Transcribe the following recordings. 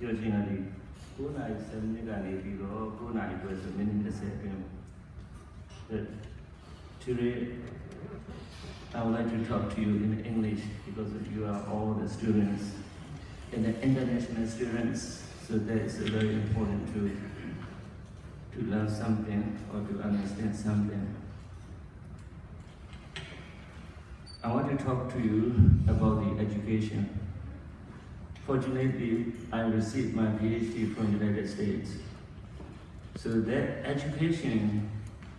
ပြောချင်တယ်9 နာရီ 7 မိနစ်ကနေပြီးတော့9 နာရီပဲဆိုမိနစ်30အတွင်း Today I would like to talk to you in English because you are all the students and the international students, so that is very important to learn something or to understand something. I want to talk to you about the education. Fortunately, I received my PhD from the United States. So that education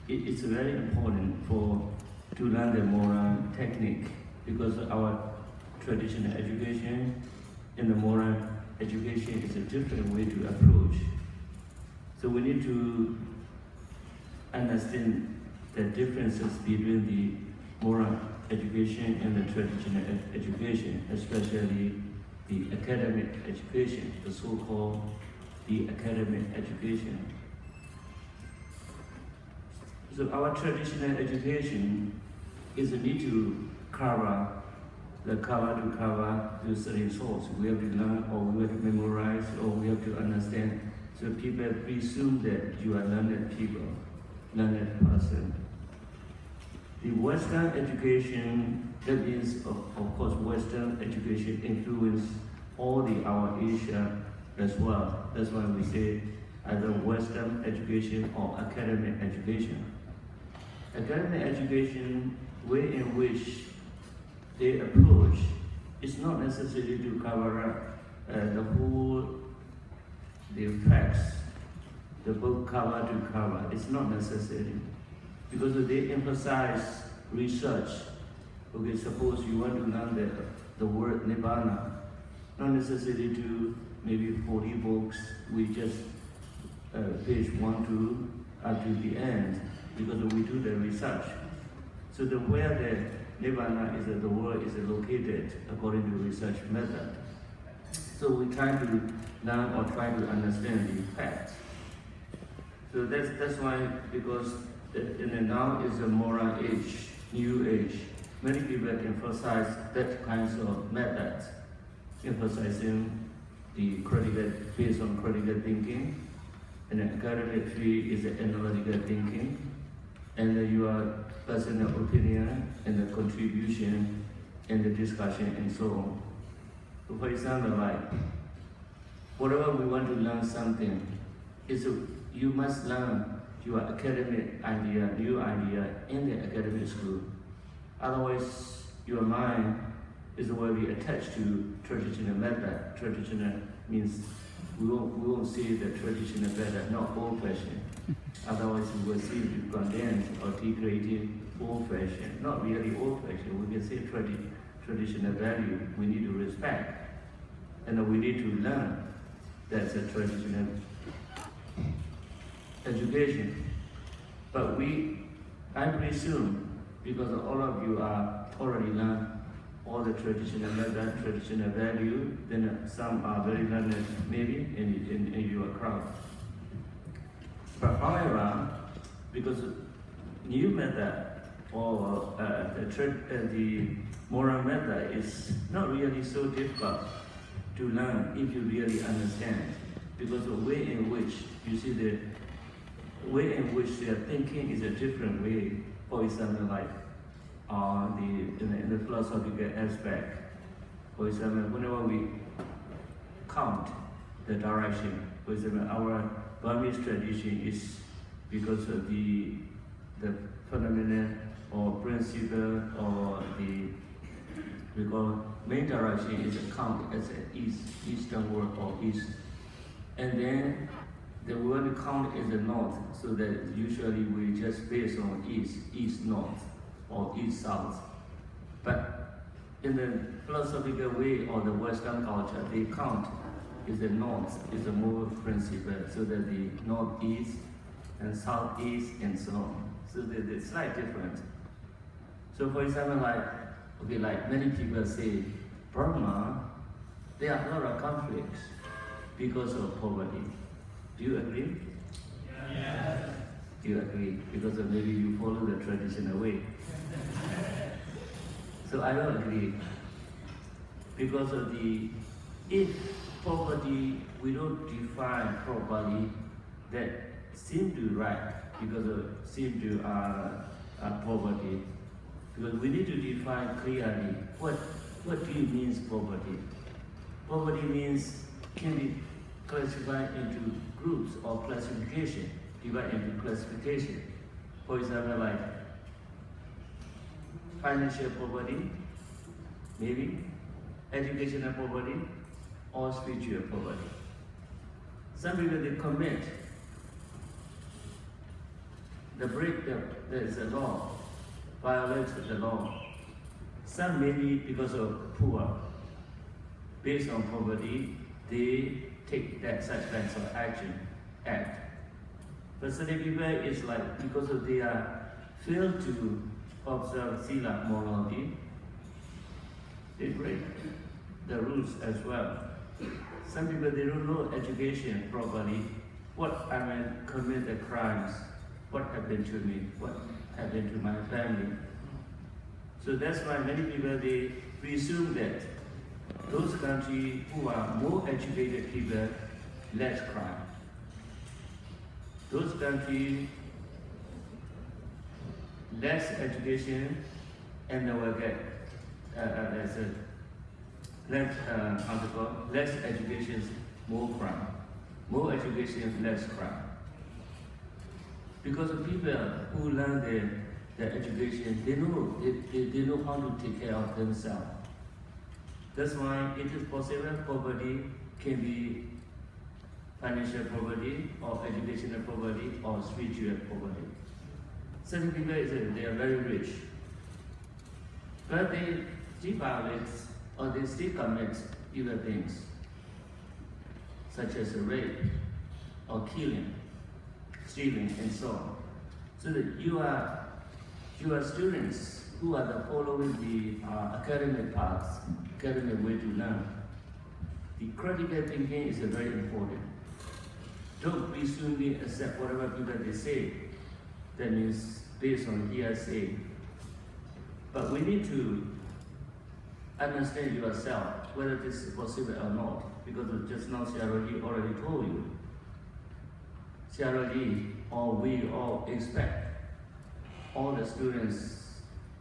is very important to learn the moral technique, because our traditional education and the moral education is a different way to approach. So we need to understand the differences between the moral education and the traditional education, especially the academic education, the so-called the academic education. So our traditional education is a need to cover the cover the certain source. We have to learn, or we have to memorize, or we have to understand. So people presume that you are learned people, learned person. The Western education, that means of course Western education influence all our Asia as well. That's why we say either Western education or academic education. Academic education, way in which they approach, is not necessary to cover up the whole, the facts, the book cover to cover. It's not necessary, because they emphasize research. Okay, suppose you want to learn the word Nibbana, not necessary to maybe 40 books, we just page 1 to up to the end, because we do the research. So where the Nibbana is, the word is located according to research method. So we try to learn or try to understand the facts. So that's why, because now is a moral age, new age. Many people emphasize that kinds of methods, emphasizing the critical, based on critical thinking, and the academic field is the analytical thinking, and your personal opinion and the contribution and the discussion and so on. So for example, like, whatever we want to learn something, you must learn your academic idea, new idea in the academic school. Otherwise, your mind is will be attached to traditional method. Traditional means we won't see the traditional method, not old-fashioned. Otherwise, we will see the condensed or degraded old-fashioned. Not really old-fashioned. We can say traditional value. We need to respect, and we need to learn. That's a traditional education. But I presume, because all of you are already learned all the traditional method, traditional value, then some are very learned, maybe in your crowd. But however, because new method or the moral method is not really so difficult to learn if you really understand, because the way in which you see the way in which they are thinking is a different way. For example, like in the philosophical aspect. For example, whenever we count the direction, for example, our Burmese tradition is because of the phenomenon or principle or we call main direction is a count as an easternward or east, and then the word count is a north, so that usually we just base on east north or east south. But in the philosophical way or the Western culture, they count is the north, is the more principle, so that the northeast and southeast and so on. So it's slight different. So for example, like many people say, Burma, there are a lot of conflicts because of poverty. Do you agree? Yes. Do you agree? Because maybe you follow the traditional way. So I don't agree. Because of the if poverty, we don't define properly, that seem to right, because of seem to poverty. Because we need to define clearly what do you mean poverty. Poverty means can be classified into groups or classification, divided into classification. For example, like financial poverty, maybe educational poverty, or spiritual poverty. Some people they commit the the law, violate the law. Some maybe because of poor, based on poverty, they take that such kinds of act. But certain people is like because of they are failed to observe sila morality, they break the rules as well. Some people they don't know education properly. What I mean, commit the crimes, what happened to me, what happened to my family. So that's why many people they presume that those countries who are more educated people, less crime. Those countries, less education, and they will get less education, more crime. More education, less crime. Because the people who learn their education, they know how to take care of themselves. That's why it is possible poverty can be financial poverty, or educational poverty, or spiritual poverty. Certain people they are very rich, but they still violate or they still commit evil things, such as rape, or killing, stealing, and so on. So that you are students who are following the academic paths, academic way to learn. The critical thinking is very important. Don't presumably accept whatever people they say. That means based on hearsay. But we need to understand yourself whether this is possible or not. Because just now Shyaroli already told you. Shyaroli, or we all expect all the students,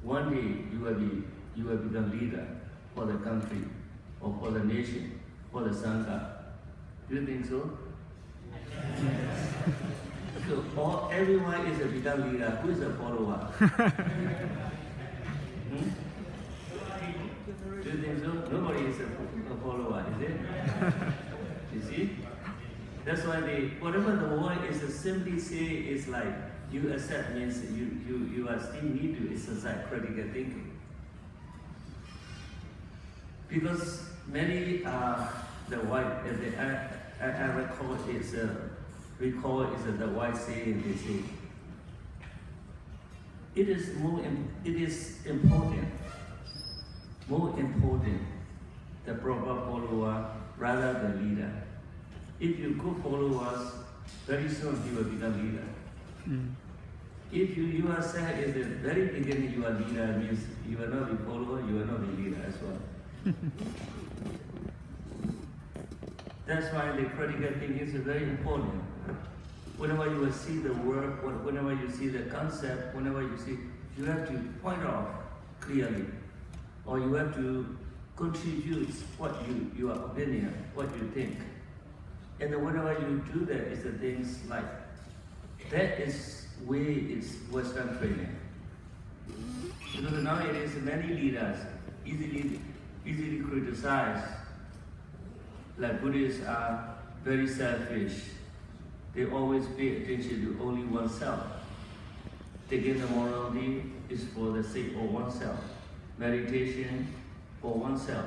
one day you will become leader for the country, or for the nation, for the Sangha. Do you think so? So everyone is a become leader. Who is a follower? Do you think so? Nobody is a follower, is it? You see? That's why whatever the word is simply say is like you accept means you are still need to exercise critical thinking. Because many the white I recall the white saying they say it is important the proper follower rather than leader. If you good followers, very soon you will become leader. If you are said at the very beginning you are leader, means you will not be follower, you will not be leader as well. That's why the critical thinking is very important. Whenever you will see the word, whenever you see the concept, whenever you see, you have to point out clearly, or you have to contribute what your opinion, what you think. And then whenever you do that, it's the things like that is way it's Western training. Because nowadays many leaders easily criticized. Like Buddhists are very selfish. They always pay attention to only oneself. Taking the morality is for the sake of oneself. Meditation for oneself.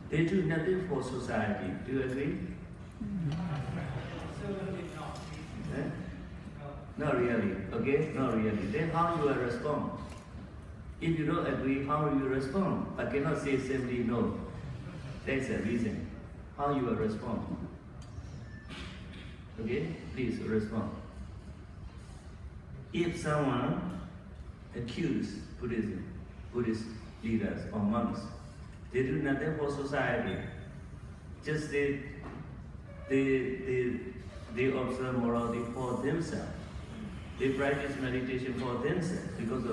They do nothing for society. Do you agree? Not really. Okay? Not really. Then how you will respond? If you don't agree, how will you respond? I cannot say simply no. That's the reason. How you will respond? Okay? Please respond. If someone accuses Buddhist leaders or monks, they do nothing for society. Just they observe morality for themselves. They practice meditation for themselves because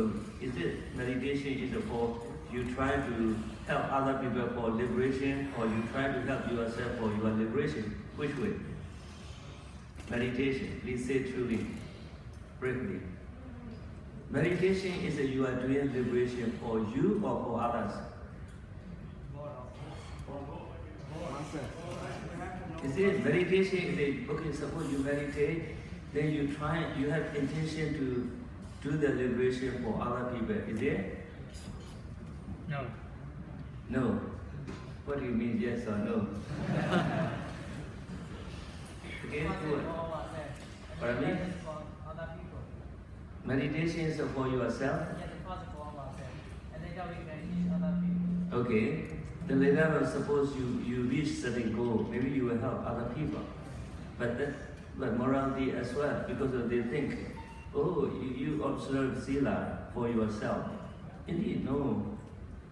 meditation is for you try to help other people for liberation, or you try to help yourself for your liberation. Which way? Meditation. Please say truly, briefly. Meditation is that you are doing liberation for you or for others. You see, meditation is okay, suppose you meditate, then you have intention to do the liberation for other people. Is it? No. No. What do you mean, yes or no? Again, pardon me? Meditation is for yourself? Okay. Then later on, suppose you reach certain goal, maybe you will help other people. But morality as well, because they think, oh, you observe sila for yourself. Indeed, no.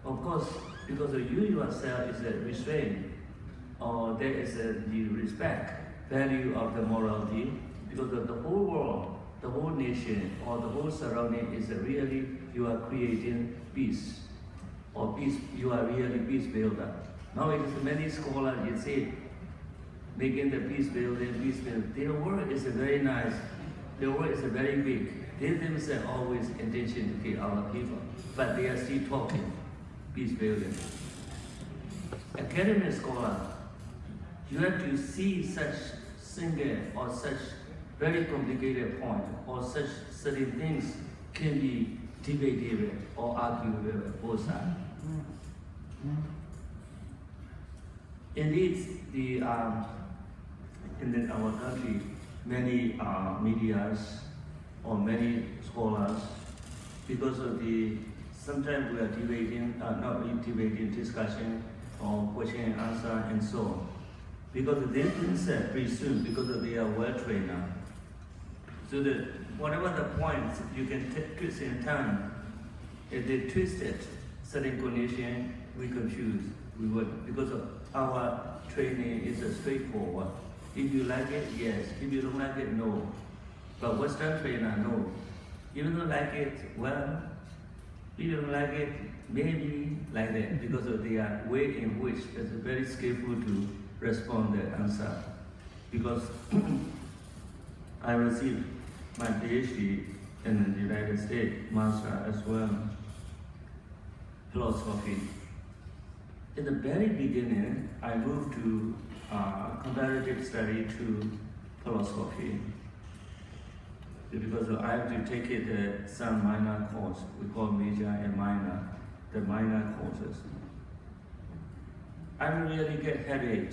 Of course, because you yourself is a restraint, or there is the respect, value of the morality, because of the whole world, the whole nation, or the whole surrounding is really, you are creating peace. Or peace, you are really peace builder. Now it is many scholars, you see, making the peace building. Their work is very nice. Their work is very big. They themselves always intention to kill other people, but they are still talking peace building. Academic scholar, you have to see such single or such very complicated point or such certain things can be debatable or arguable both sides. Indeed, in our country, many medias or many scholars, because of sometimes we are debating, not really debating, discussion or question and answer and so on. Because they themselves presume, because of they are well trained now. So that whatever the points you can twist and turn, if they twist it, certain condition, we confuse. We would, because of our training is straightforward. If you like it, yes. If you don't like it, no. But Western trainer, no. If you don't like it, well. If you don't like it, maybe like that, because of their way in which is very skillful to respond the answer. Because I received my PhD in the United States, master as well, philosophy. In the very beginning, I moved to comparative study to philosophy. Because I have to take it some minor course, we call major and minor, the minor courses. I really get headache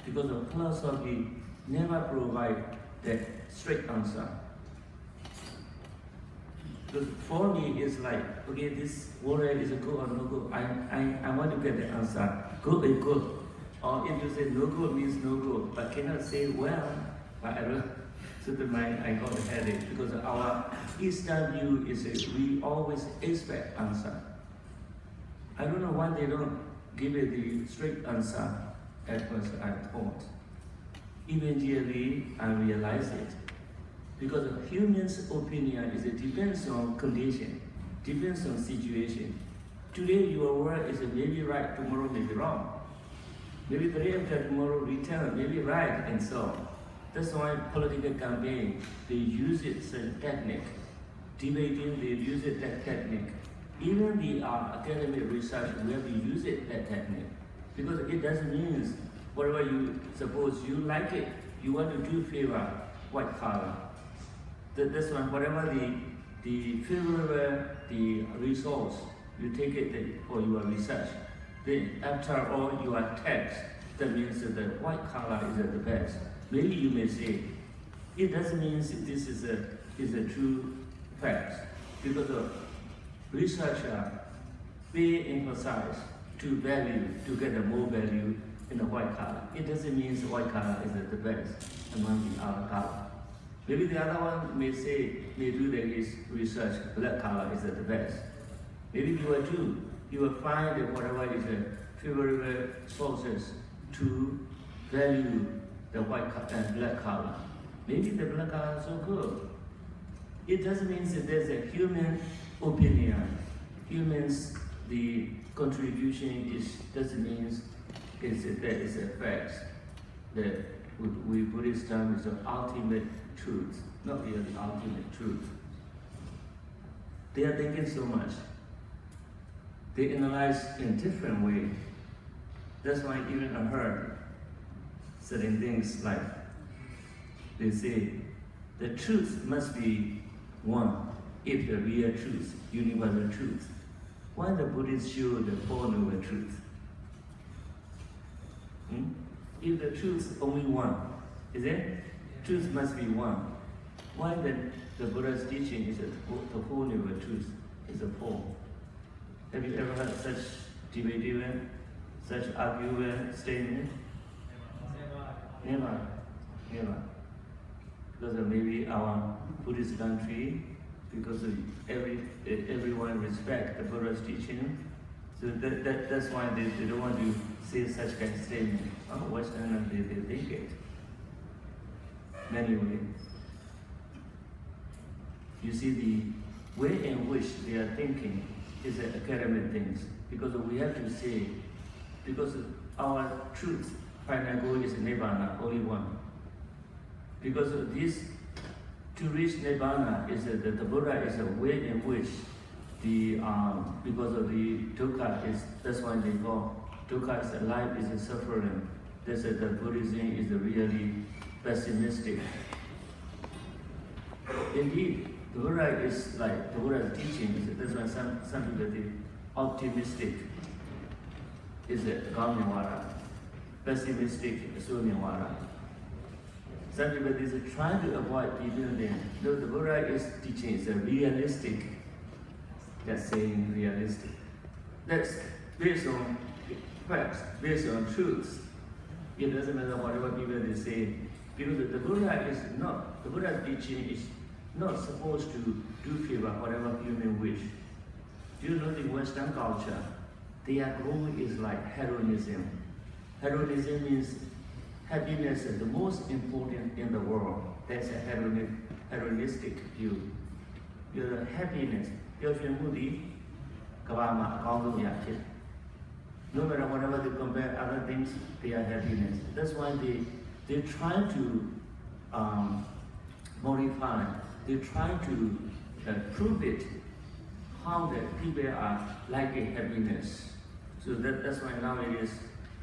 because of philosophy never provide that straight answer. Because for me, it's like, okay, this water is a good or no good. I want to get the answer, good is good. Or if you say no good means no good, but cannot say well, but I don't. So I got a headache because our Eastern view is we always expect answer. I don't know why they don't give it the straight answer at first I thought. Eventually I realized it. Because a human's opinion is it depends on condition, depends on situation. Today your word is maybe right, tomorrow maybe wrong. Maybe the day after tomorrow return, maybe right and so on. That's why political campaign, they use it as a technique. Debating, they use it that technique. Even the academic research, we have to use it that technique. Because it doesn't mean whatever you suppose you like it, you want to do favor white collar. That's why whatever the favorable the resource, you take it for your research. Then after all your text, that means that the white collar is the best. Maybe you may say, it doesn't mean this is a true fact, because of researcher, they emphasize to value, to get more value in the white collar. It doesn't mean the white collar is the best among the other color. Maybe the other one may say, may do his research, black collar is the best. Maybe you will find whatever is the favorable sources to value the white and black color. Maybe the black color is so good. It doesn't mean that there's a human opinion. Humans, the contribution doesn't mean there is a fact. That we Buddhist term is the ultimate truth, not really the ultimate truth. They are thinking so much. They analyze in different way. That's why even I heard certain things like they say the truth must be one if the real truth, universal truth. Why the Buddhists show the Four Noble Truth? If the truth is only one, is it? Yeah. Truth must be one. Why the Buddha's teaching is the Four Noble Truth is a four? Have you ever heard such debate, such argument statement? Never. Because of maybe our Buddhist country, because of everyone respect the Buddha's teaching, so that's why they don't want to say such kind of statement. Western they think it. Anyway, you see the way in which they are thinking is academic things, because we have to say, because our truth, final goal is Nibbana, only one. Because of this, to reach Nibbana is the Buddha is a way in which because of the dukkha that's why they call dukkha is life is a suffering. That's the Buddhism is really pessimistic. Indeed, the Buddha is like the Buddha's teaching. That's why some people think optimistic is a Gamyavada, pessimistic is Sunyavada. Some people is trying to avoid people then. No, the Buddha is teaching is a realistic. That's saying realistic. That's based on facts, based on truths. It doesn't matter whatever people they say. Because the Buddha's teaching is not supposed to do favor whatever human wish. Do you know the Western culture? Their goal is like hedonism. Hedonism means happiness is the most important in the world. That's a hedonistic view. Your happiness, no matter whatever they compare other things, they are happiness. That's why they try to modify, they try to prove it, how that people are liking happiness. So that's why nowadays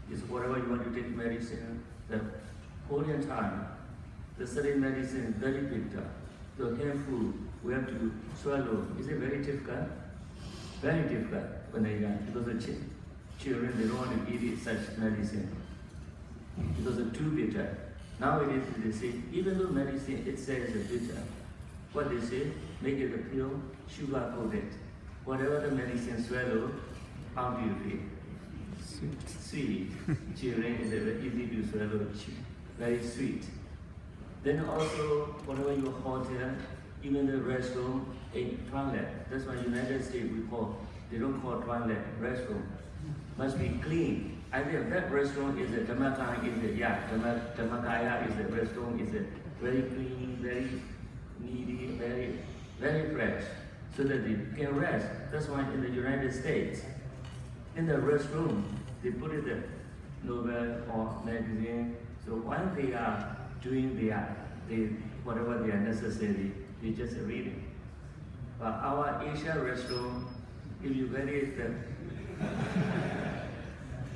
is whatever you want to take medicine, the Korean time, the certain medicine is very bitter. So careful, we have to swallow. Is it very difficult? Very difficult when they're young, because the children, they don't want to eat such medicine because it's too bitter. Nowadays they say, even though medicine it says it's bitter, what they say, make it a pill, sugar coated. Whatever the medicine swallow, how do you feel? Sweet. Children is very easy to swallow, very sweet. Then also, whatever your hotel, even the restroom, a toilet. That's why United States they don't call toilet, restroom. Must be clean. I think that restroom is a Dhammakaya, Dhammakaya is a restroom, is a very clean, very needy, very, very fresh, so that they can rest. That's why in the United States, in the restroom, they put it the novel or magazine. So while they are doing whatever they are necessary, they just read it. But our Asia restroom, if you very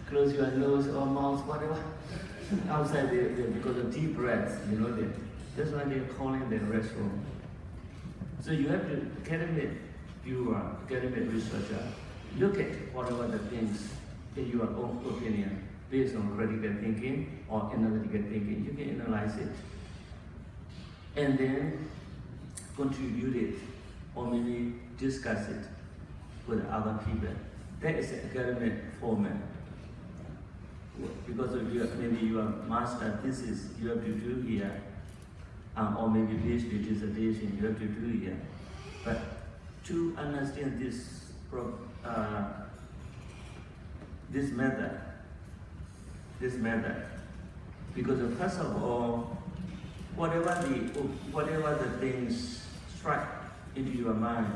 close your nose or mouth, whatever, outside because of deep breaths, that's why they're calling the restroom. So you have to, academic viewer, academic researcher, look at whatever the things in your own opinion, based on critical thinking or analytical thinking. You can analyze it and then contribute it or maybe discuss it with other people. That is an academic format. Because of maybe your master thesis you have to do here, or maybe PhD dissertation you have to do here. But to understand this method, Because first of all, whatever the things strike into your mind,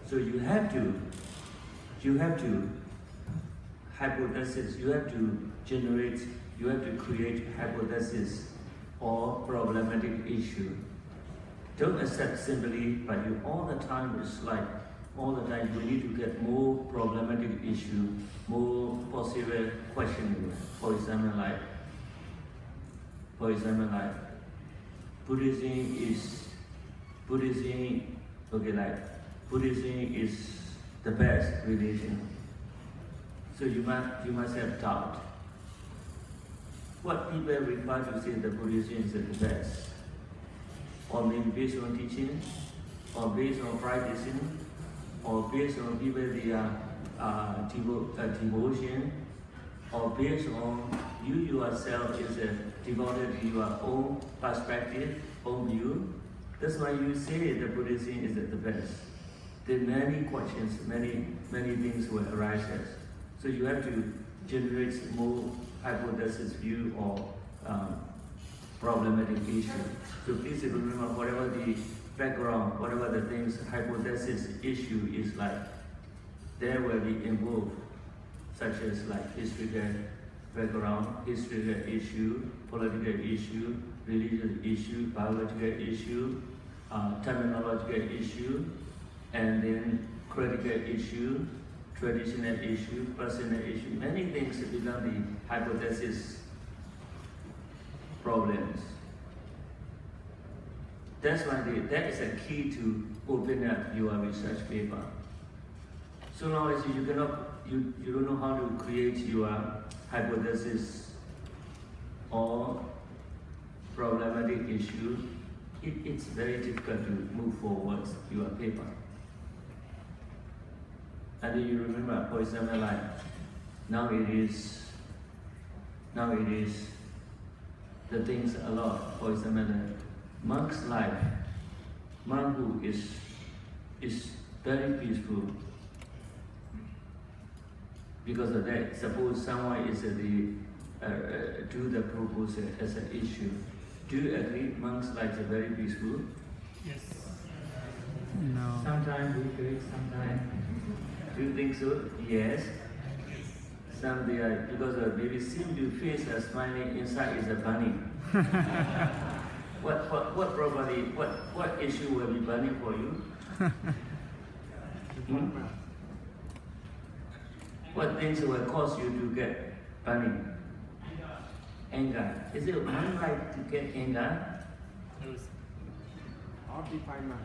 so you have to hypothesis, you have to generate, you have to create hypothesis or problematic issue. Don't accept simply, but you all the time it's like all the time you need to get more problematic issue, more possible question. For example, like Buddhism is the best religion. So you must have doubt. What people refer to say that Buddhism is the best, or maybe based on teaching, or based on practicing, or based on people devotion, or based on you yourself is devoted to your own perspective, own view. That's why you say that Buddhism is the best. There are many questions, many things will arise. So you have to generate more hypothesis view or problematic issue. So please remember, whatever the background, whatever the things, hypothesis issue is like, there will be involved, such as like historical background, historical issue, political issue, religious issue, biological issue, terminological issue, and then critical issue, traditional issue, personal issue. Many things become the hypothesis problems. That's why that is a key to open up your research paper. So long as you don't know how to create your hypothesis or problematic issue, it's very difficult to move forward your paper. And then you remember, for example, like now it is the things a lot. For example, the monk's life, monkhood is very peaceful. Because of that, suppose someone is do the proposal as an issue. Do you agree monk's life is very peaceful? Yes. No. Sometimes we do it, sometimes. Do you think so? Yes. Some they are, because they seem to face a smiling, inside is a bunny. What issue will be burning for you? What things will cause you to get burning? Anger. Is it one right to get anger? Yes. All defilement.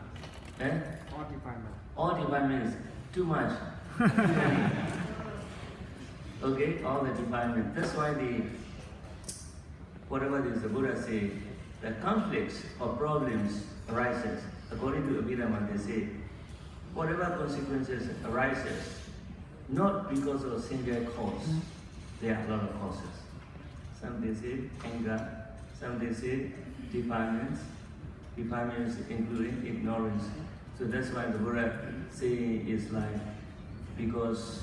Eh? All defilement. All defilements. Too much. Okay, all the defilement. That's why whatever the Buddha say, the conflicts or problems arises. According to Abhidhamma, they say, whatever consequences arises, not because of a single cause. There are a lot of causes. Some they say anger, some they say defilements including ignorance. So that's why the Buddha saying is like, because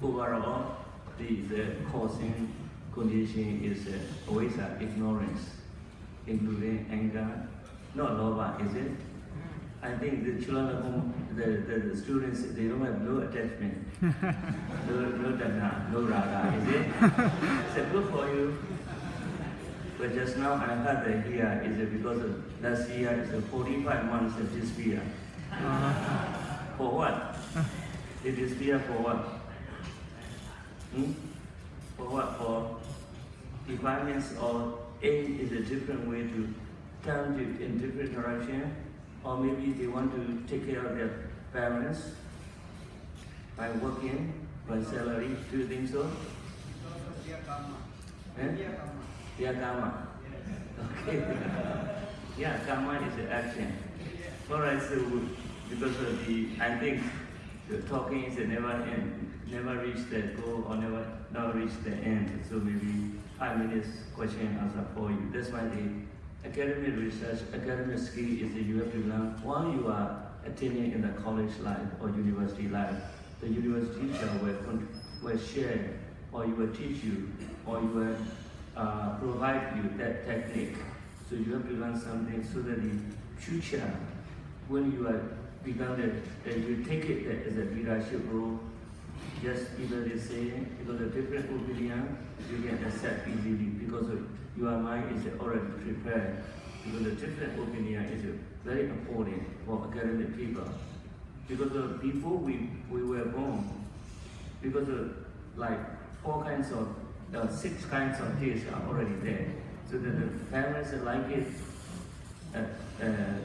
overall the causing condition is always ignorance, including anger, not lova, is it? I think the children, the students, they don't have no attachment, no dana, no raga, is it? It's good for you. But just now I heard that here is because of last year is 45 months of despair. For what? It is despair for what? For what? For defilements, or aim is a different way to turn in different direction. Or maybe they want to take care of their parents by working, by salary. Do you think so? Their karma. Okay. Yeah, karma is an action. Alright, so because of I think the talking is never end, never reach the goal or never reach the end. So maybe 5 minutes question and answer for you. That's why the academic research, academic skill is that you have to learn while you are attending in the college life or university life. The university teacher will share, or you will teach you, or you will provide you that technique. So you have to learn something so that in future, when you are become that you take it as a leadership role, just either they say, because of different opinion, you can accept easily because of your mind is already prepared. Because the different opinion is very important for academic people. Because of before we were born, because of like 6 kinds of taste are already there. So that the parents like it,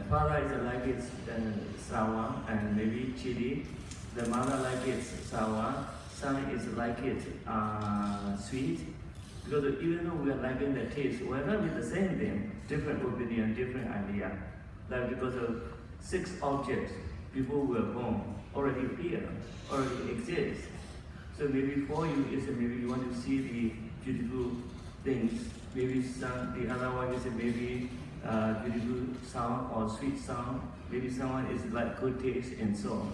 father is like it sour and maybe chili. The mother like it sour. Son is like it sweet. Because even though we are liking the taste, we are not with the same thing. Different opinion, different idea. Like because of 6 objects, people were born already here, already exist. So maybe for you is maybe you want to see the beautiful things. Maybe the other one is maybe beautiful sound or sweet sound. Maybe someone is like good taste and so on.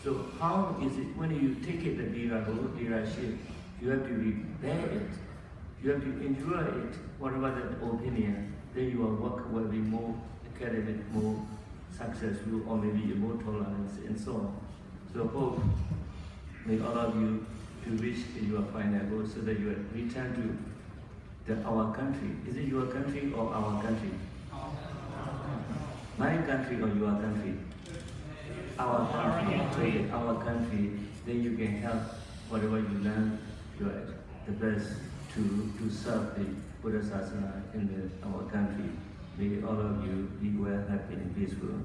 So how is it when you take it the leadership, you have to bear it. You have to enjoy it, whatever the opinion. Then your work will be more academic, more successful, or maybe more tolerance and so on. So hope may all of you to reach your final goal so that you return to our country. Is it your country or our country? My country or your country? Our country. Great, our country. Then you can help whatever you learn, you are the best to serve the Buddha Sasana in our country. May all of you be well, happy and peaceful.